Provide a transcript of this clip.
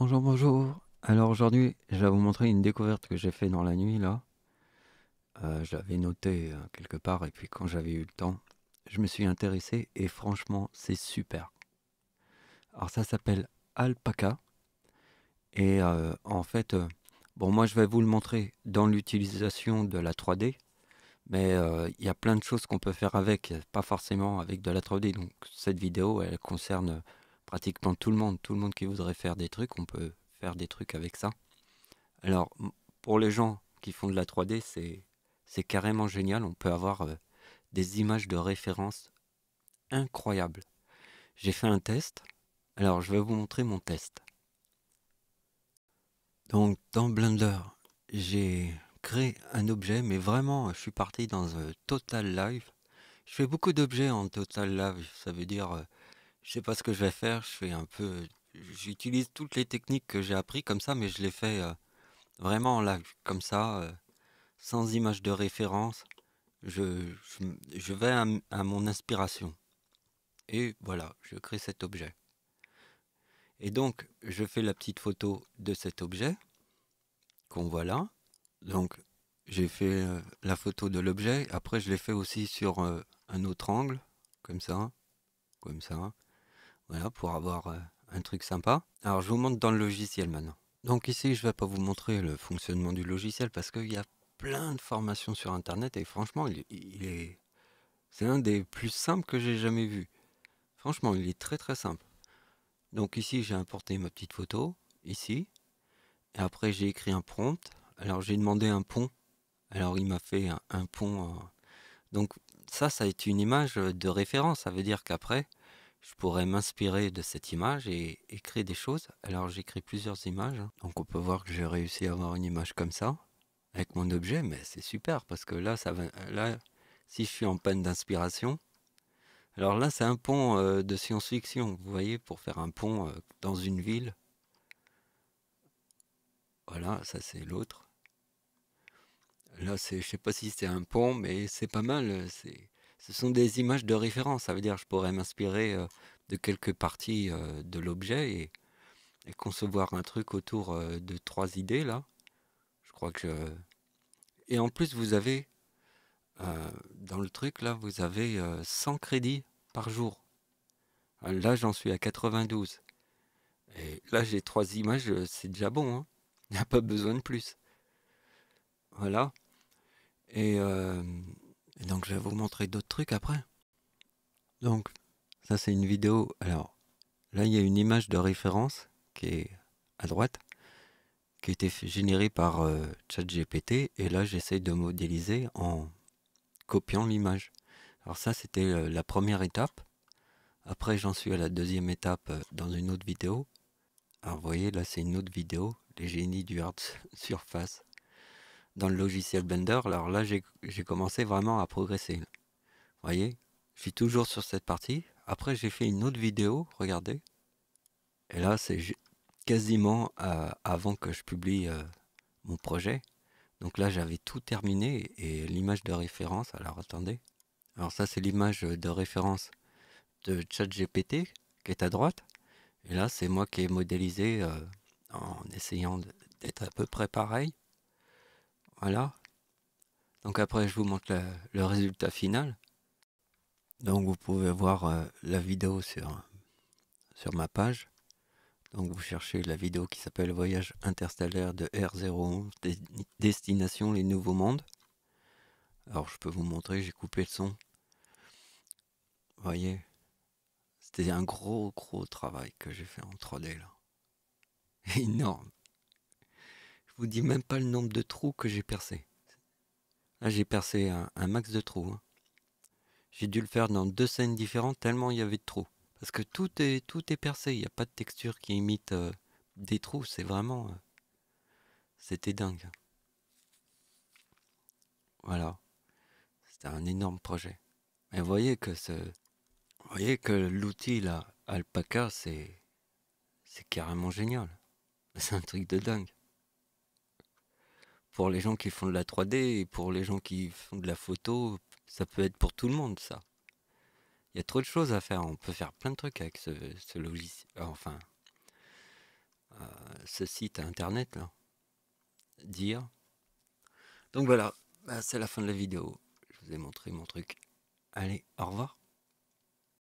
Bonjour, bonjour. Alors aujourd'hui, je vais vous montrer une découverte que j'ai fait dans la nuit là. Je l'avais noté quelque part et puis quand j'avais eu le temps, je me suis intéressé et franchement, c'est super. Alors ça s'appelle Alpaca et en fait, bon moi je vais vous le montrer dans l'utilisation de la 3D, mais il y a plein de choses qu'on peut faire avec, pas forcément avec de la 3D. Donc cette vidéo, elle concerne pratiquement tout le monde. Tout le monde qui voudrait faire des trucs, on peut faire des trucs avec ça. Alors, pour les gens qui font de la 3D, c'est carrément génial. On peut avoir des images de référence incroyables. J'ai fait un test. Alors, je vais vous montrer mon test. Donc, dans Blender, j'ai créé un objet, mais vraiment, je suis parti dans un Total Live. Je fais beaucoup d'objets en Total Live. Ça veut dire, je sais pas ce que je vais faire. Je fais un peu, j'utilise toutes les techniques que j'ai appris comme ça, mais je les fais vraiment en live, comme ça. Sans image de référence, je vais à mon inspiration. Et voilà, je crée cet objet. Et donc, je fais la petite photo de cet objet, qu'on voit là. Donc, j'ai fait la photo de l'objet. Après, je l'ai fait aussi sur un autre angle, comme ça, comme ça. Voilà, pour avoir un truc sympa. Alors, je vous montre dans le logiciel maintenant. Donc ici, je ne vais pas vous montrer le fonctionnement du logiciel parce qu'il y a plein de formations sur Internet et franchement, c'est un des plus simples que j'ai jamais vu. Franchement, il est très très simple. Donc ici, j'ai importé ma petite photo, ici. Et après, j'ai écrit un prompt. Alors j'ai demandé un pont. Alors il m'a fait un pont. Donc ça a été une image de référence. Ça veut dire qu'après, je pourrais m'inspirer de cette image et créer des choses. Alors j'ai créé plusieurs images. Donc on peut voir que j'ai réussi à avoir une image comme ça avec mon objet, mais c'est super parce que là, là, si je suis en panne d'inspiration, alors là, c'est un pont de science-fiction, vous voyez, pour faire un pont dans une ville. Voilà, ça c'est l'autre. Là, je sais pas si c'est un pont, mais c'est pas mal. Ce sont des images de référence. Ça veut dire que je pourrais m'inspirer de quelques parties de l'objet et concevoir un truc autour de trois idées là. Je crois que Et en plus, vous avez dans le truc là, vous avez 100 crédits par jour. Là, j'en suis à 92. Et là, j'ai trois images, c'est déjà bon, hein. Il n'y a pas besoin de plus. Voilà. Et, euh, et donc, je vais vous montrer d'autres trucs après. Donc, ça, c'est une vidéo. Alors, là, il y a une image de référence qui est à droite, qui a été générée par ChatGPT. Et là, j'essaie de modéliser en copiant l'image. Alors ça, c'était la première étape. Après, j'en suis à la deuxième étape dans une autre vidéo. Alors, vous voyez, là, c'est une autre vidéo, les génies du hard surface dans le logiciel Blender. Alors là, j'ai commencé vraiment à progresser. Vous voyez, je suis toujours sur cette partie. Après, j'ai fait une autre vidéo, regardez. Et là, c'est quasiment avant que je publie mon projet. Donc là, j'avais tout terminé et l'image de référence. Alors attendez. Alors ça, c'est l'image de référence de ChatGPT qui est à droite. Et là, c'est moi qui ai modélisé en essayant d'être à peu près pareil. Voilà. Donc après, je vous montre le résultat final. Donc vous pouvez voir la vidéo sur ma page. Donc vous cherchez la vidéo qui s'appelle Voyage interstellaire de R01, Destination les Nouveaux Mondes. Alors je peux vous montrer, j'ai coupé le son. Vous voyez, c'était un gros travail que j'ai fait en 3D là. Énorme. Je vous dis même pas le nombre de trous que j'ai percés. Là j'ai percé un max de trous, hein. J'ai dû le faire dans deux scènes différentes tellement il y avait de trous. Parce que tout est percé, il n'y a pas de texture qui imite des trous, c'est vraiment... c'était dingue. Voilà, c'était un énorme projet. Mais vous voyez que l'outil là, Alpaca, c'est carrément génial. C'est un truc de dingue. Pour les gens qui font de la 3D et pour les gens qui font de la photo, ça peut être pour tout le monde ça. Il y a trop de choses à faire, on peut faire plein de trucs avec ce logiciel. Enfin, ce site internet là, dire. Donc voilà, bah, c'est la fin de la vidéo. Je vous ai montré mon truc. Allez, au revoir.